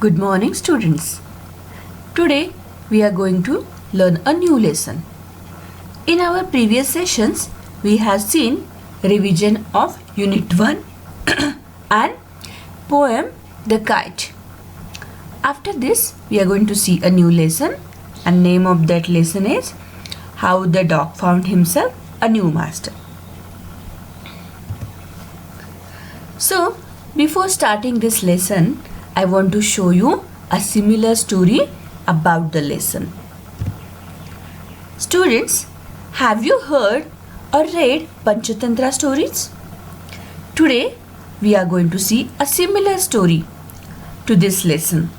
Good morning, students. Today we are going to learn a new lesson. In our previous sessions, we have seen revision of Unit 1 and poem The Kite. After this, we are going to see a new lesson, and name of that lesson is How the Dog Found Himself a New Master. So, before starting this lesson, I want to show you a similar story about the lesson. Students, have you heard or read Panchatantra stories? Today, we are going to see a similar story to this lesson.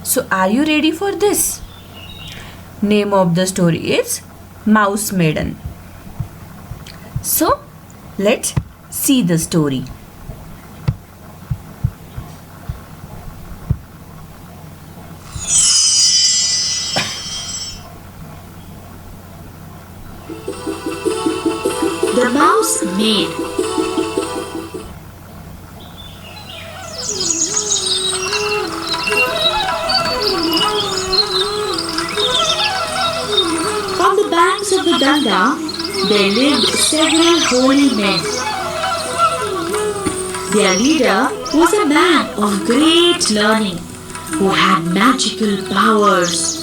So, are you ready for this? Name of the story is Mouse Maiden. So, let's see the story. The Mouse Maid. On the banks of the Ganga, there lived several holy men. Their leader was a man of great learning who had magical powers.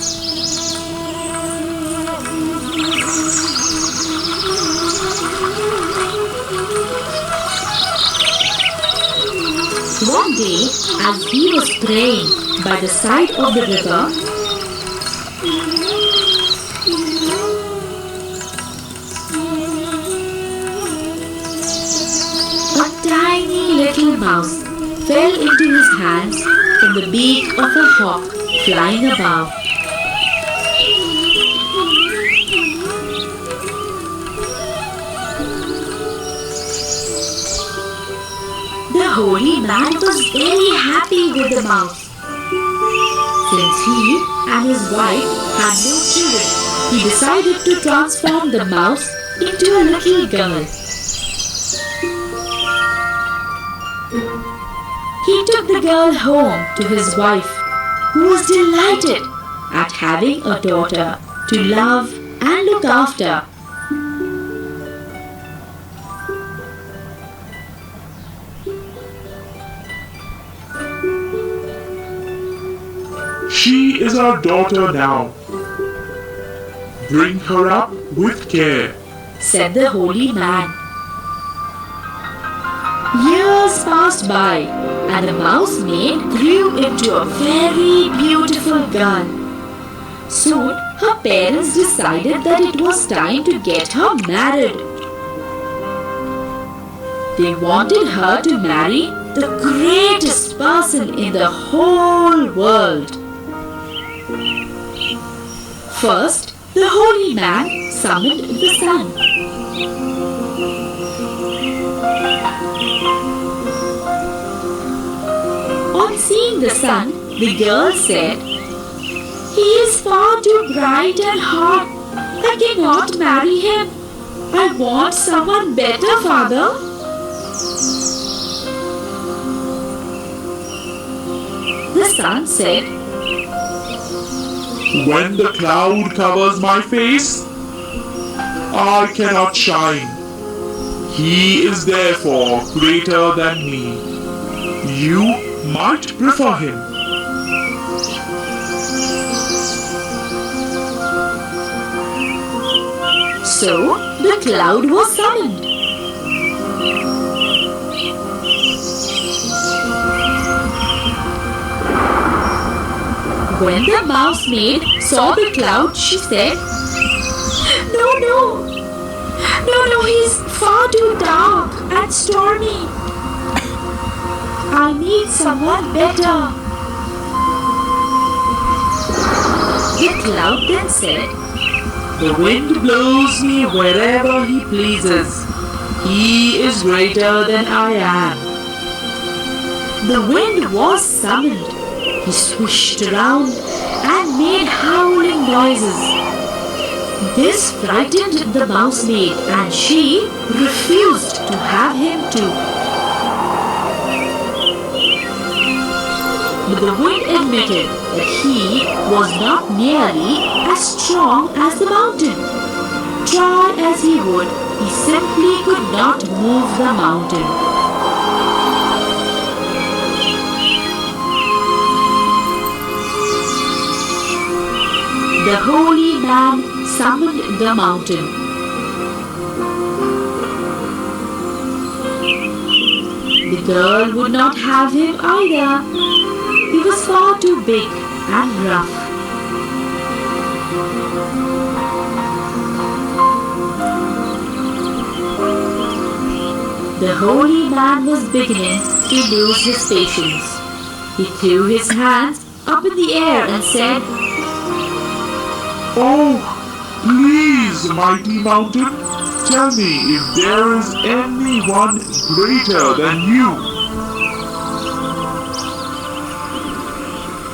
One day, as he was praying by the side of the river, a tiny little mouse fell into his hands from the beak of a hawk flying above. The holy man was very happy with the mouse. Since he and his wife had no children, he decided to transform the mouse into a little girl. He took the girl home to his wife, who was delighted at having a daughter to love and look after. She is our daughter now. Bring her up with care, said the holy man. Years passed by, and the mouse maid grew into a very beautiful girl. Soon, her parents decided that it was time to get her married. They wanted her to marry the greatest person in the whole world. First, the holy man summoned the sun. On seeing the sun, the girl said, "He is far too bright and hot. I cannot marry him. I want someone better, father." The sun said, when the cloud covers my face, I cannot shine. He is therefore greater than me. You might prefer him. So the cloud was summoned. When the mouse maid saw the cloud, she said, No, he's far too dark and stormy. I need someone better. The cloud then said, The wind blows me wherever he pleases. He is greater than I am. The wind was summoned. He swished around and made howling noises. This frightened the mouse maid, and she refused to have him too. The but the wind admitted that he was not nearly as strong as the mountain. Try as he would, he simply could not move the mountain. The holy man summoned the mountain. The girl would not have him either. He was far too big and rough. The holy man was beginning to lose his patience. He threw his hands up in the air and said, Oh, please, mighty mountain, tell me if there is anyone greater than you.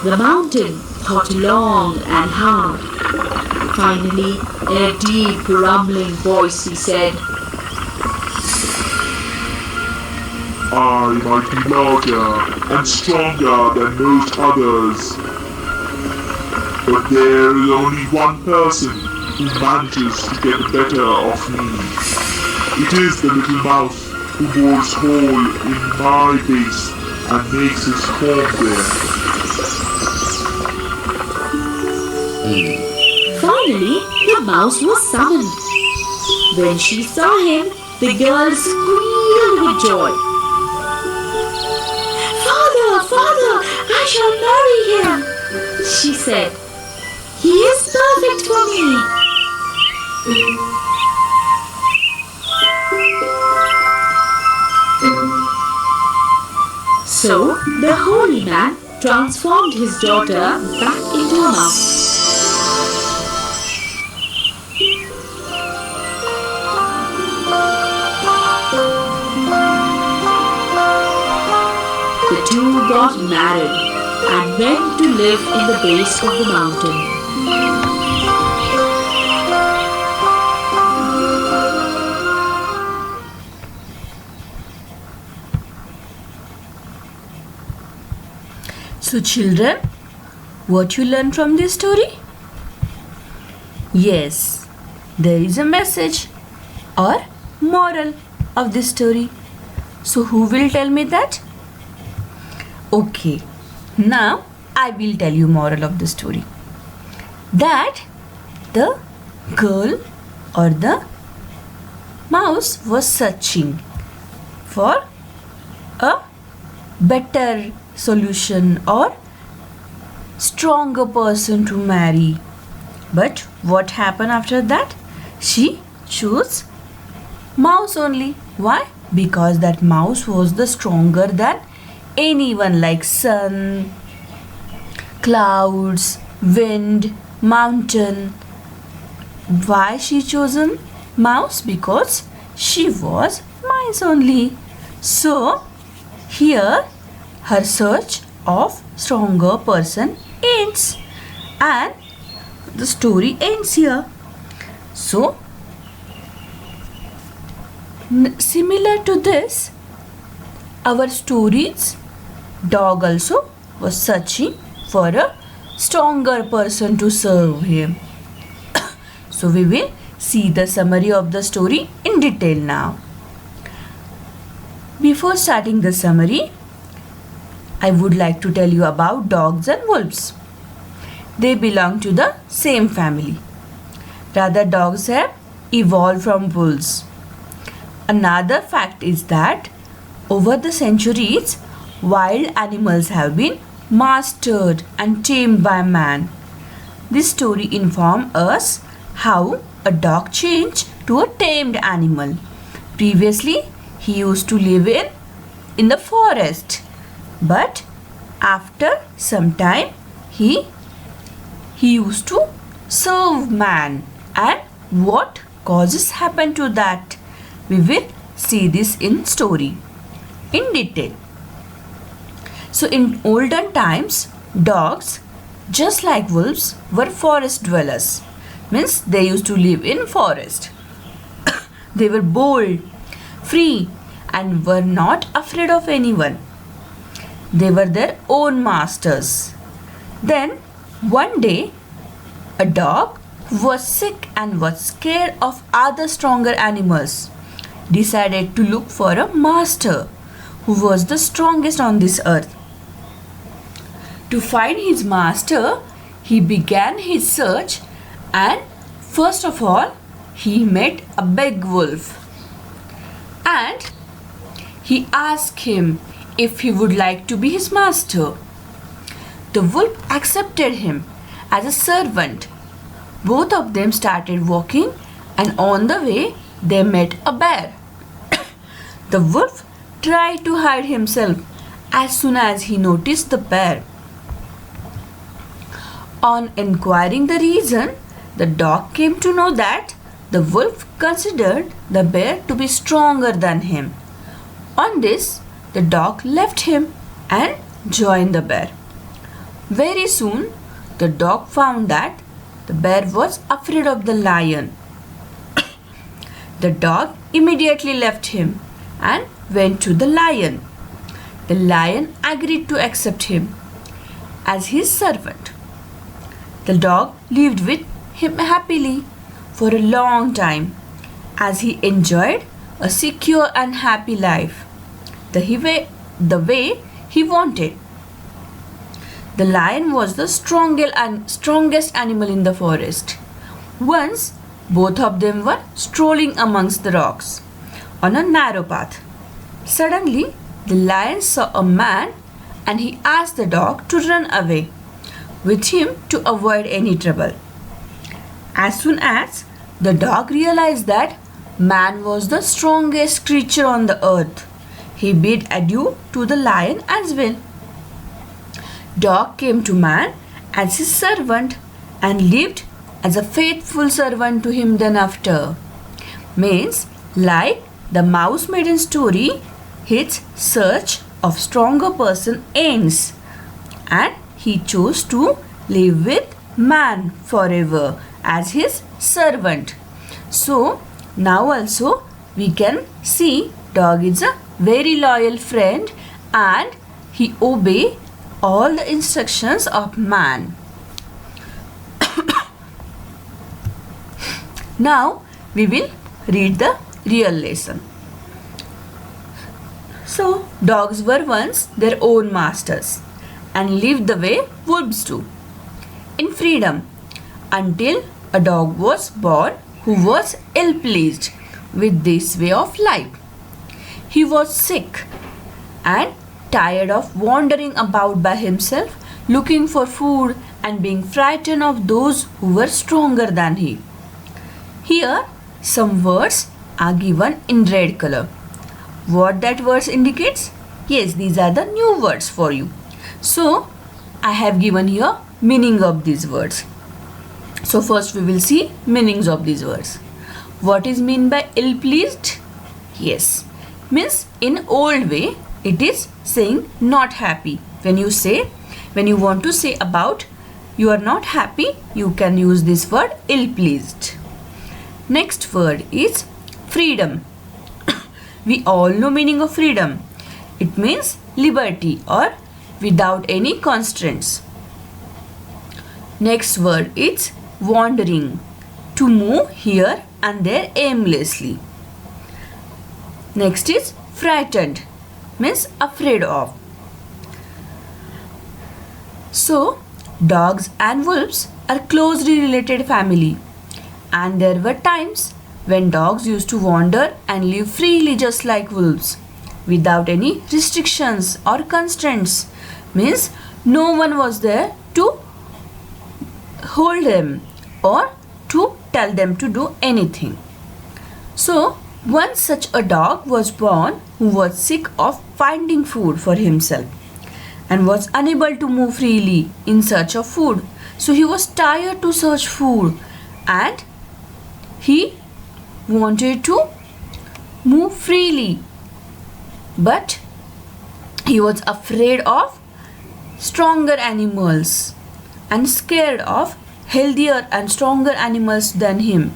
The mountain thought long and hard. Finally, in a deep rumbling voice, he said, I might be larger and stronger than most others, but there is only one person who manages to get the better of me. It is the little mouse who bores hole in my base and makes his home there. Finally, the mouse was summoned. When she saw him, the girl squealed with joy. Father, father, I shall marry him, she said. He is perfect for me. So the holy man transformed his daughter back into a mouse. The two got married and went to live in the base of the mountain. So children, what you learn from this story? Yes, there is a message or moral of this story. So who will tell me that? Okay, now I will tell you moral of the story. That the girl or the mouse was searching for a better solution or stronger person to marry. But what happened after that? She chose mouse only. Why? Because that mouse was the stronger than anyone, like sun, clouds, wind, mountain. Why she chosen mouse? Because she was mice only. So here her search of stronger person ends and the story ends here. So similar to this, our story's dog also was searching for a stronger person to serve him. So we will see the summary of the story in detail now. Before starting the summary, I would like to tell you about dogs and wolves. They belong to the same family. Rather, dogs have evolved from wolves. Another fact is that over the centuries, wild animals have been mastered and tamed by man. This story informs us how a dog changed to a tamed animal. Previously, he used to live in the forest. But after some time, he used to serve man. And what causes happened to that? We will see this in story in detail. So in olden times, dogs, just like wolves, were forest dwellers. Means they used to live in forest. They were bold, free, and were not afraid of anyone. They were their own masters. Then one day, a dog who was sick and was scared of other stronger animals decided to look for a master who was the strongest on this earth. To find his master, he began his search, and first of all, he met a big wolf. And he asked him if he would like to be his master. The wolf accepted him as a servant. Both of them started walking, and on the way they met a bear. The wolf tried to hide himself as soon as he noticed the bear. On inquiring the reason, the dog came to know that the wolf considered the bear to be stronger than him. On this, the dog left him and joined the bear. Very soon, the dog found that the bear was afraid of the lion. The dog immediately left him and went to the lion. The lion agreed to accept him as his servant. The dog lived with him happily for a long time as he enjoyed a secure and happy life the way he wanted. The lion was the strongest animal in the forest. Once, both of them were strolling amongst the rocks on a narrow path. Suddenly, the lion saw a man and he asked the dog to run away with him to avoid any trouble. As soon as the dog realized that man was the strongest creature on the earth, he bid adieu to the lion as well. Dog came to man as his servant and lived as a faithful servant to him then after. Means, like the mouse maiden story, his search of stronger person ends, and he chose to live with man forever as his servant. So now also we can see dog is a very loyal friend and he obey all the instructions of man. Now we will read the real lesson. So dogs were once their own masters and lived the way wolves do, in freedom, until a dog was born who was ill-pleased with this way of life. He was sick and tired of wandering about by himself, looking for food and being frightened of those who were stronger than he. Here, some words are given in red color. What that words indicates? Yes, these are the new words for you. So, I have given here meaning of these words. So, first we will see meanings of these words. What is meant by ill-pleased? Yes, means in old way it is saying not happy. When you want to say about you are not happy, you can use this word ill-pleased. Next word is freedom. We all know meaning of freedom. It means liberty or without any constraints. Next word is wandering. To move here and there aimlessly. Next is frightened. Means afraid of. So, dogs and wolves are closely related family. And there were times when dogs used to wander and live freely just like wolves, without any restrictions or constraints. Means no one was there to hold them or to tell them to do anything. So, once such a dog was born who was sick of finding food for himself and was unable to move freely in search of food. So he was tired to search food and he wanted to move freely, but he was afraid of stronger animals and scared of healthier and stronger animals than him.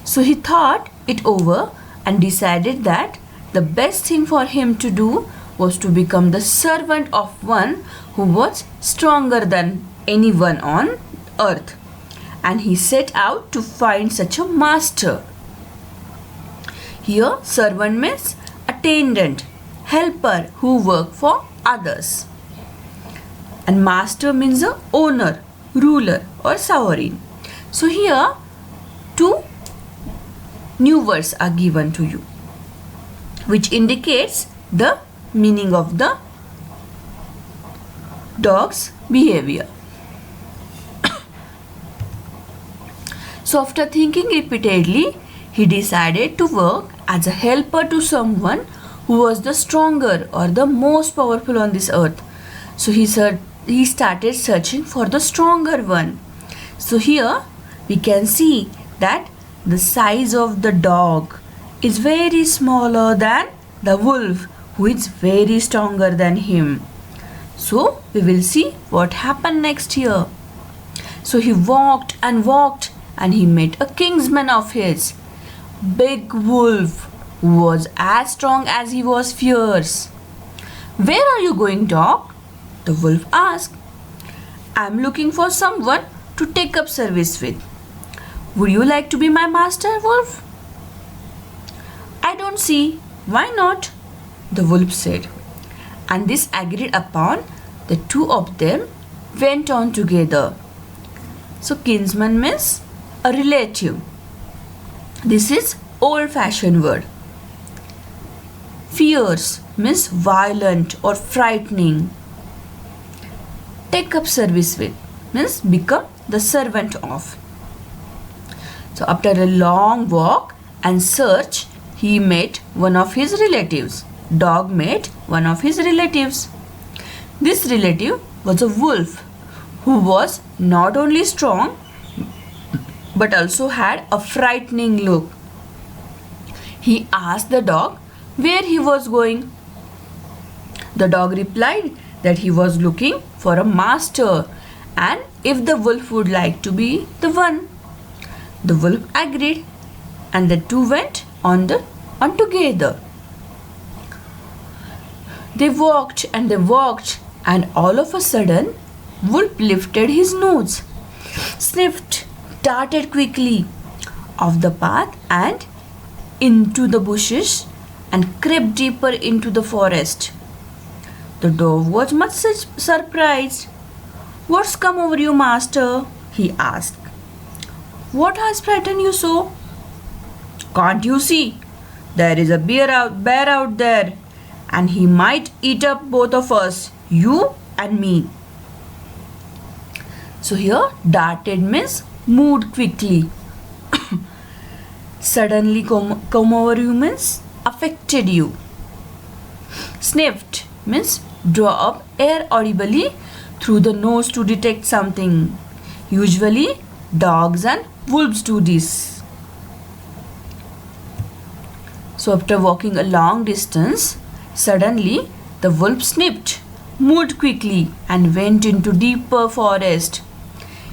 So he thought it over and decided that the best thing for him to do was to become the servant of one who was stronger than anyone on earth, and he set out to find such a master. Here, servant means attendant, helper who work for others. And master means a owner, ruler or sovereign. So here, two new words are given to you, which indicates the meaning of the dog's behavior. So after thinking repeatedly, he decided to work as a helper to someone who was the stronger or the most powerful on this earth. So he started searching for the stronger one. So here we can see that the size of the dog is very smaller than the wolf, who is very stronger than him. So we will see what happened next here. So he walked and walked, and he met a kinsman of his, Big Wolf, who was as strong as he was fierce. "Where are you going, dog?" the wolf asked. "I'm looking for someone to take up service with. Would you like to be my master, wolf?" "I don't see. Why not?" the wolf said. And this agreed upon, the two of them went on together. So kinsman means a relative. This is old-fashioned word. Fierce means violent or frightening. Take up service with means become the servant of. So after a long walk and search, he met one of his relatives. Dog met one of his relatives. This relative was a wolf who was not only strong but also had a frightening look. He asked the dog where he was going. The dog replied that he was looking for a master and if the wolf would like to be the one. The wolf agreed and the two went on together. They walked and all of a sudden Wolf lifted his nose, sniffed, darted quickly off the path and into the bushes and crept deeper into the forest. The dog was much surprised. "What's come over you, master?" he asked. "What has frightened you so?" "Can't you see? There is a bear out there, and he might eat up both of us, you and me." So here darted means moved quickly. Suddenly come over you means affected you. Sniffed means draw up air audibly through the nose to detect something. Usually dogs and wolves do this. So after walking a long distance, suddenly the wolf sniffed, moved quickly and went into deeper forest.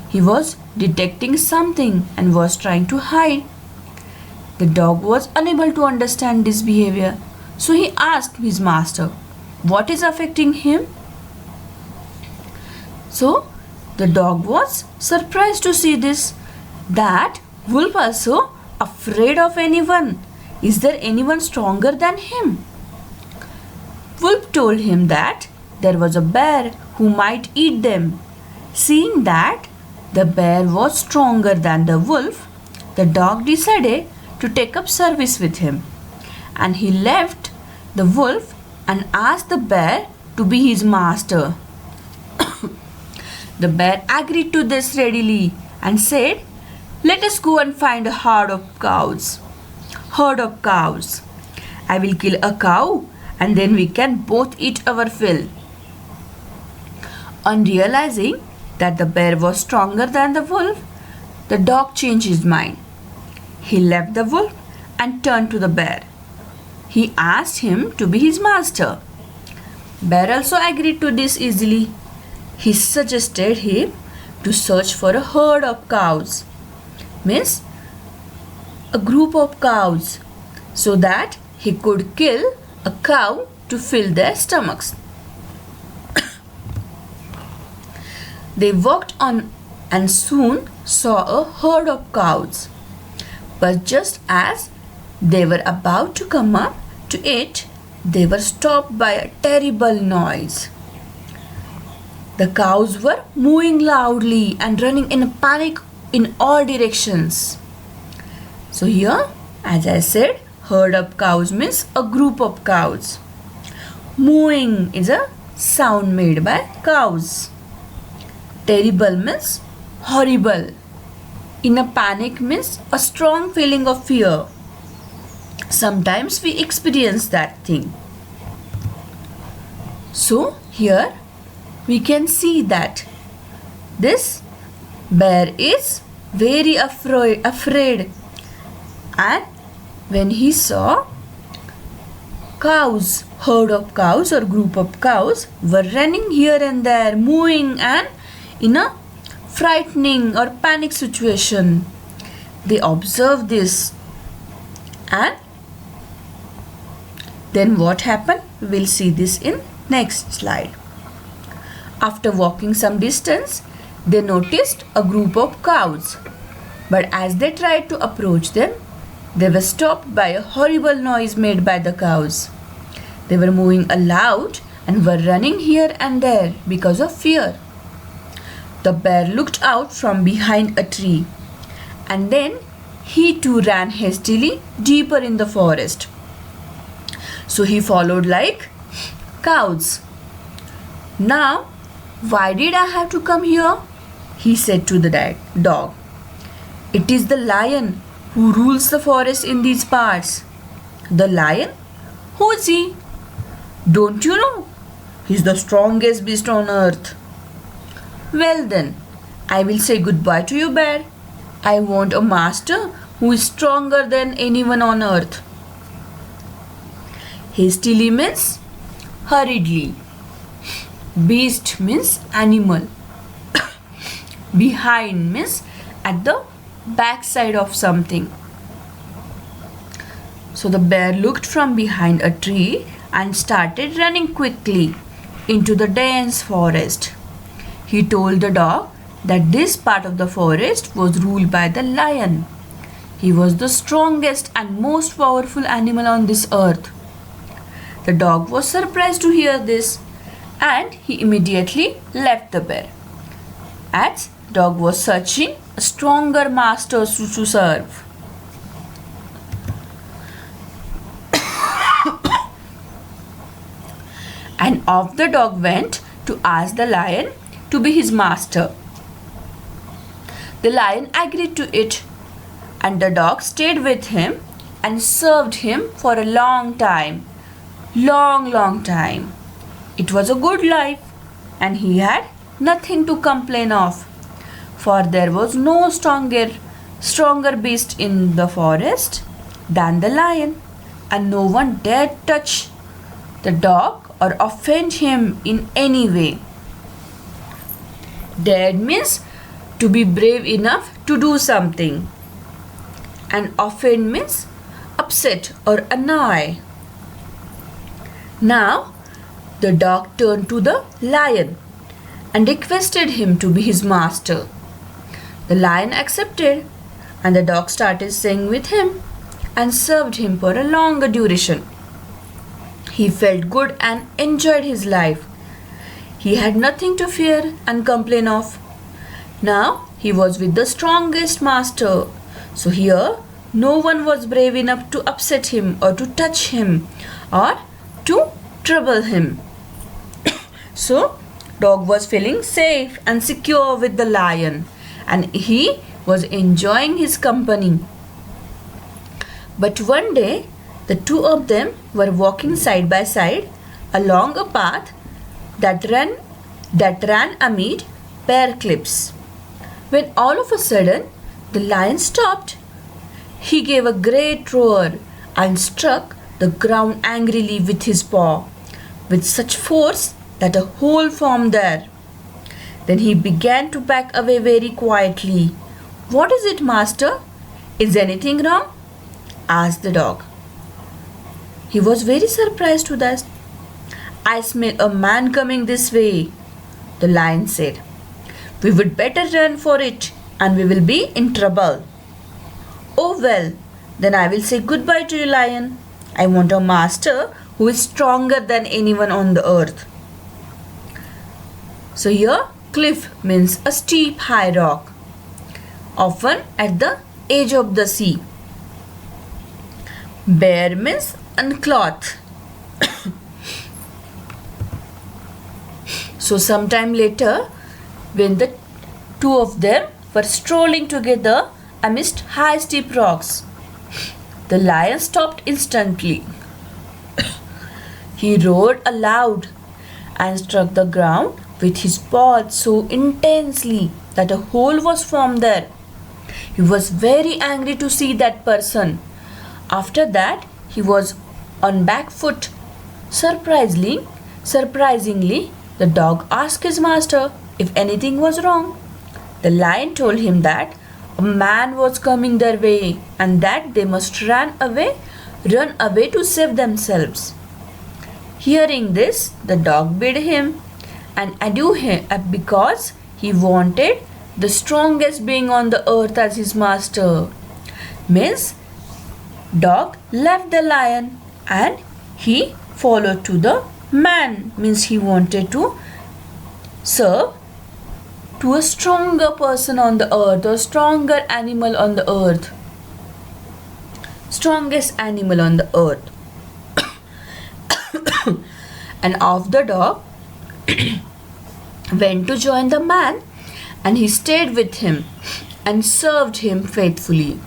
He was detecting something and was trying to hide. The dog was unable to understand this behavior, so he asked his master, "What is affecting him?" So the dog was surprised to see this, that wolf also afraid of anyone. Is there anyone stronger than him? Wolf told him that there was a bear who might eat them. Seeing that the bear was stronger than the wolf, the dog decided to take up service with him, and he left the wolf and asked the bear to be his master. The bear agreed to this readily and said, "Let us go and find a herd of cows. I will kill a cow and then we can both eat our fill." On realizing that the bear was stronger than the wolf, the dog changed his mind. He left the wolf and turned to the bear. He asked him to be his master. Bear also agreed to this easily. He suggested him to search for a herd of cows, means a group of cows, so that he could kill a cow to fill their stomachs. They walked on and soon saw a herd of cows. But just as they were about to come up to it, they were stopped by a terrible noise. The cows were mooing loudly and running in a panic in all directions. So here, as I said, herd of cows means a group of cows. Mooing is a sound made by cows. Terrible means horrible. In a panic means a strong feeling of fear. Sometimes we experience that thing. So here we can see that this bear is very afraid, and when he saw cows, herd of cows or group of cows were running here and there, mooing and in a frightening or panic situation, they observed this. And then what happened? We will see this in next slide. After walking some distance, they noticed a group of cows. But as they tried to approach them, they were stopped by a horrible noise made by the cows. They were moving aloud and were running here and there because of fear. The bear looked out from behind a tree, and then he too ran hastily deeper in the forest. So he followed like cows. Now, why did I have to come here? He said to the dog. It is the lion who rules the forest in these parts. The lion? Who is he? Don't you know? He's the strongest beast on earth. Well then, I will say goodbye to you, bear. I want a master who is stronger than anyone on earth. Hastily means hurriedly. Beast means animal. Behind means at the back side of something. So the bear looked from behind a tree and started running quickly into the dense forest. He told the dog that this part of the forest was ruled by the lion. He was the strongest and most powerful animal on this earth. The dog was surprised to hear this, and he immediately left the bear, as dog was searching a stronger master to serve. And off the dog went to ask the lion to be his master. The lion agreed to it, and the dog stayed with him and served him for a long time. Long time. It was a good life, and he had nothing to complain of, for there was no stronger beast in the forest than the lion, and no one dared touch the dog or offend him in any way. Dared means to be brave enough to do something, and offend means upset or annoy. Now, the dog turned to the lion and requested him to be his master. The lion accepted, and the dog started staying with him and served him for a longer duration. He felt good and enjoyed his life. He had nothing to fear and complain of. Now he was with the strongest master. So here no one was brave enough to upset him or to touch him or to trouble him. So dog was feeling safe and secure with the lion, and he was enjoying his company. But one day the two of them were walking side by side along a path that ran amid pear cliffs, when all of a sudden the lion stopped. He gave a great roar and struck the ground angrily with his paw, with such force that a hole formed there. Then he began to back away very quietly. "What is it, master? Is anything wrong?" asked the dog. He was very surprised to I smell a man coming this way, the lion said. We would better run for it and we will be in trouble. Oh well, then I will say goodbye to you, lion. I want a master who is stronger than anyone on the earth. So here, cliff means a steep high rock, often at the edge of the sea. Bear means unclothed. So sometime later, when the two of them were strolling together amidst high steep rocks, the lion stopped instantly. He roared aloud and struck the ground with his paws so intensely that a hole was formed there. He was very angry to see that person. After that, he was on back foot. Surprisingly, the dog asked his master if anything was wrong. The lion told him that a man was coming their way and that they must run away to save themselves. Hearing this, the dog bid him and adieu him because he wanted the strongest being on the earth as his master. Means dog left the lion and he followed to the man. Means he wanted to serve to a stronger person on the earth or stronger animal on the earth. Strongest animal on the earth. And off the dog went to join the man and he stayed with him and served him faithfully.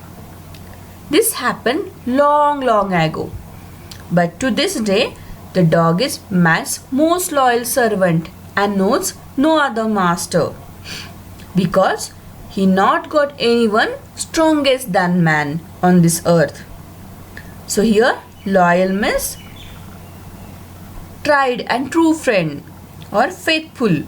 This happened long ago. But to this day, the dog is man's most loyal servant and knows no other master. Because he not got anyone strongest than man on this earth. So here, loyal means tried and true friend or faithful.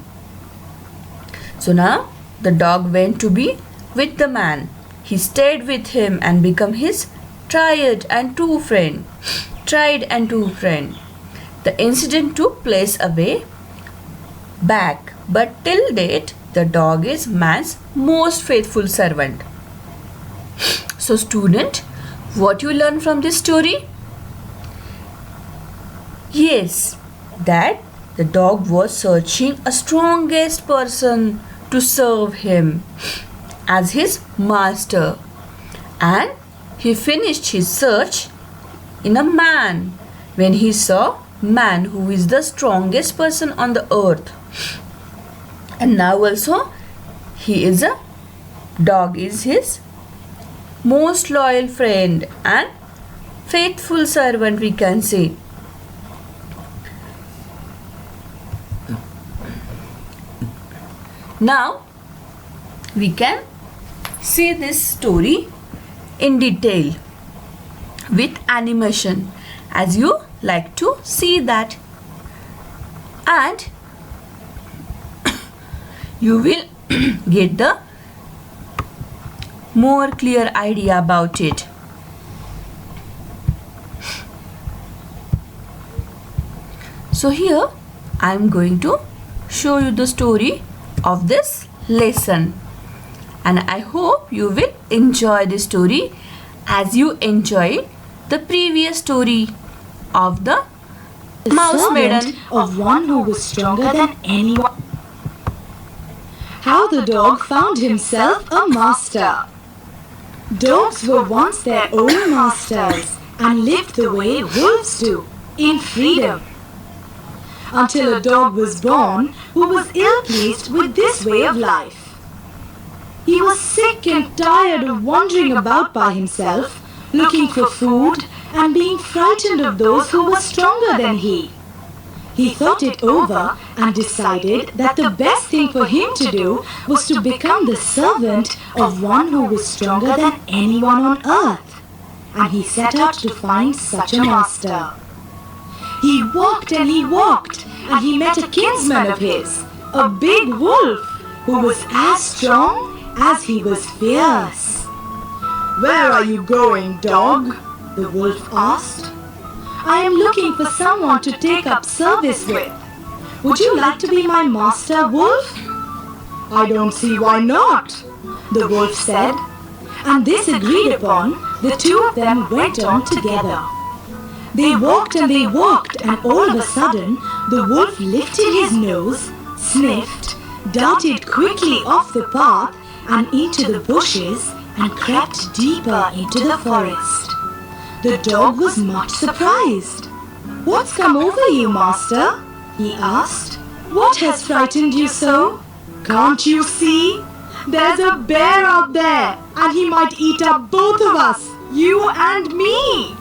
So now the dog went to be with the man. He stayed with him and became his tried and true friend. Tried and true friend. The incident took place away back, but till date the dog is man's most faithful servant. So student, what you learn from this story? Yes, that the dog was searching a strongest person to serve him as his master, and he finished his search in a man when he saw man who is the strongest person on the earth. And now also he is a dog is his most loyal friend and faithful servant, we can say. Now we can see this story in detail with animation as you like to see that, and you will get the more clear idea about it. So here I am going to show you the story of this lesson, and I hope you will enjoy this story as you enjoyed the previous story of the Mouse Maiden. Of one who was stronger than anyone. How the dog found himself a master. Dogs were once their own masters and lived the way wolves do, in freedom. Until a dog was born who was ill-pleased with this way of life. He was sick and tired of wandering about by himself, looking for food and being frightened of those who were stronger than he. He thought it over and decided that the best thing for him to do was to become the servant of one who was stronger than anyone on earth. And he set out to find such a master. He walked and he met a kinsman of his, a big wolf who was as strong as he was fierce. "Where are you going, dog?" the wolf asked. I am looking for someone to take up service with. Would you like to be my master, Wolf?" "I don't see why not," the wolf said. And this agreed upon, the two of them went on together. They walked, and all of a sudden, the wolf lifted his nose, sniffed, darted quickly off the path and into the bushes, and crept deeper into the forest. The dog was much surprised. "What's come over you, master?" he asked. "What has frightened you so? Can't you see? There's a bear out there, and he might eat up both of us, you and me."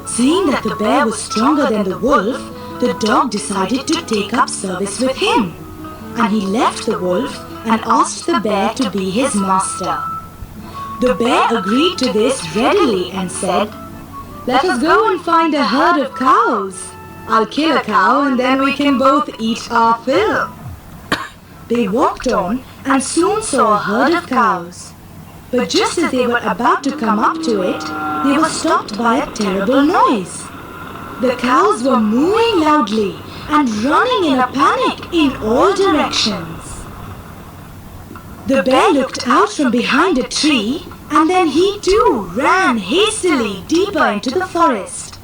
Seeing that the bear was stronger than the wolf, the dog decided to take up service with him. And he left the wolf and asked the bear to be his master. The bear agreed to this readily and said, "Let us go and find a herd of cows. I'll kill a cow and then we can both eat our fill." They walked on and soon saw a herd of cows. But just as they were about to come up to it, they were stopped by a terrible noise. The cows were mooing loudly and running in a panic in all directions. The bear looked out from behind a tree, and then he too ran hastily deeper into the forest.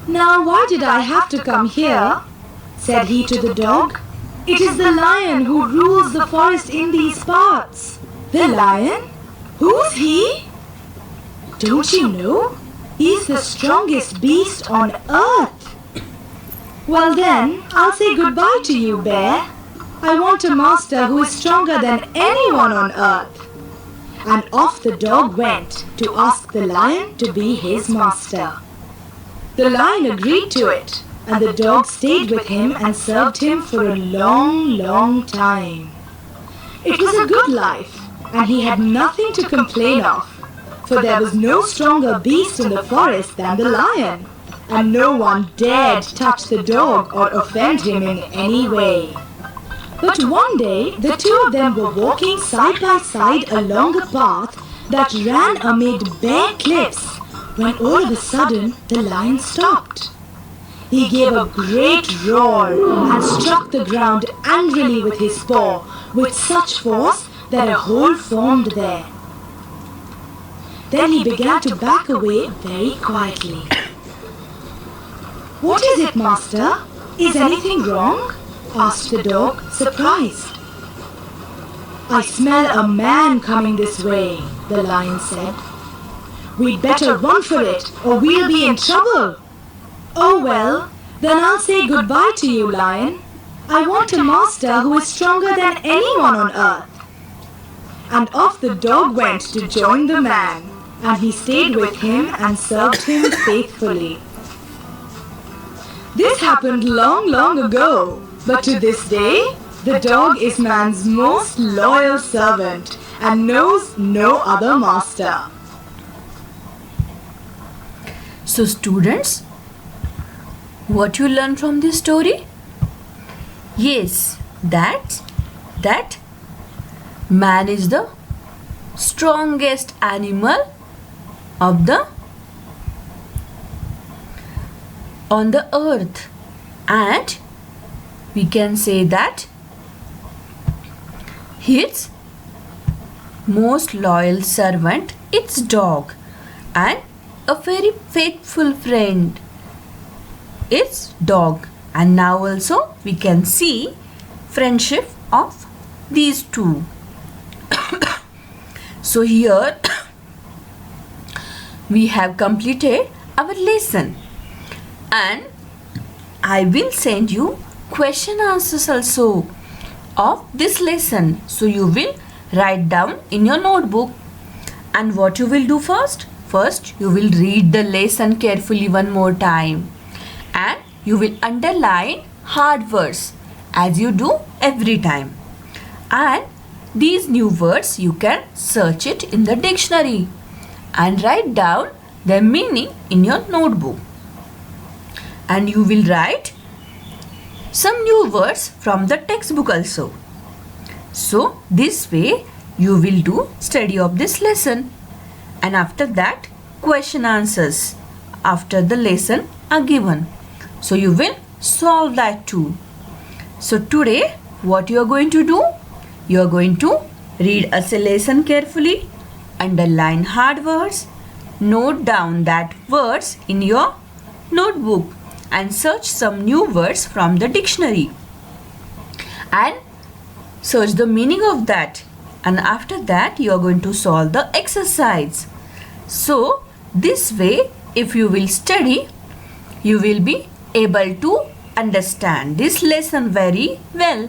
"Now why did I have to come here?" said he to the dog. "It is the lion who rules the forest in these parts." "The lion? Who's he?" "Don't you know? He's the strongest beast on earth." "Well then, I'll say goodbye to you, bear. I want a master who is stronger than anyone on earth." And off the dog went to ask the lion to be his master. The lion agreed to it, and the dog stayed with him and served him for a long, long time. It was a good life, and he had nothing to complain of, for there was no stronger beast in the forest than the lion, and no one dared touch the dog or offend him in any way. But one day, the two of them were walking side by side along a path that ran amid bare cliffs, when all of a sudden the lion stopped. He gave a great roar and struck the ground angrily with his paw with such force that a hole formed there. Then he began to back away very quietly. "What is it, master? Is anything wrong?" asked the dog, surprised. "I smell a man coming this way," the lion said. "We'd better run for it, or we'll be in trouble." "Oh well, then I'll say goodbye to you, lion. I want a master who is stronger than anyone on earth." And off the dog went to join the man, and he stayed with him and served him faithfully. This happened long, long ago, but to this day, the dog is man's most loyal servant and knows no other master. So students, what you learn from this story? Yes, that man is the strongest animal of the on the earth, and we can say that his most loyal servant is dog, and a very faithful friend is dog. And now also we can see friendship of these two. So here we have completed our lesson, and I will send you question answers also of this lesson. So you will write down in your notebook. And what you will do first? First you will read the lesson carefully one more time, and you will underline hard words as you do every time. And these new words you can search it in the dictionary and write down their meaning in your notebook. And you will write some new words from the textbook also. So this way you will do study of this lesson. And after that, question answers after the lesson are given. So you will solve that too. So today what you are going to do? You are going to read a lesson carefully, underline hard words, note down that words in your notebook and search some new words from the dictionary and search the meaning of that, and after that you are going to solve the exercise. So this way, if you will study, you will be able to understand this lesson very well.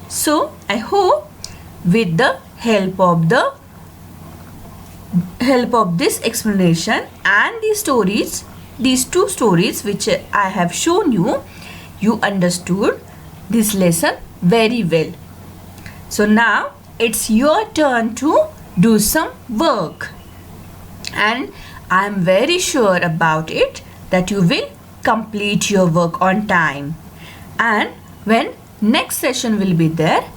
So I hope with the help of this explanation and these stories, these two stories which I have shown you, you understood this lesson very well. So now it's your turn to do some work, and I am very sure about it that you will complete your work on time. And when next session will be there,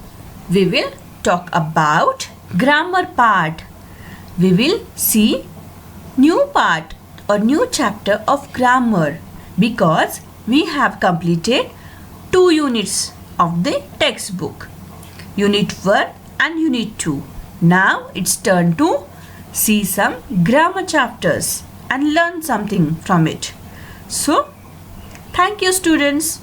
we will talk about grammar part. We will see new part or new chapter of grammar because we have completed 2 units of the textbook, Unit 1 and Unit 2. Now it's turn to see some grammar chapters and learn something from it. So, thank you students.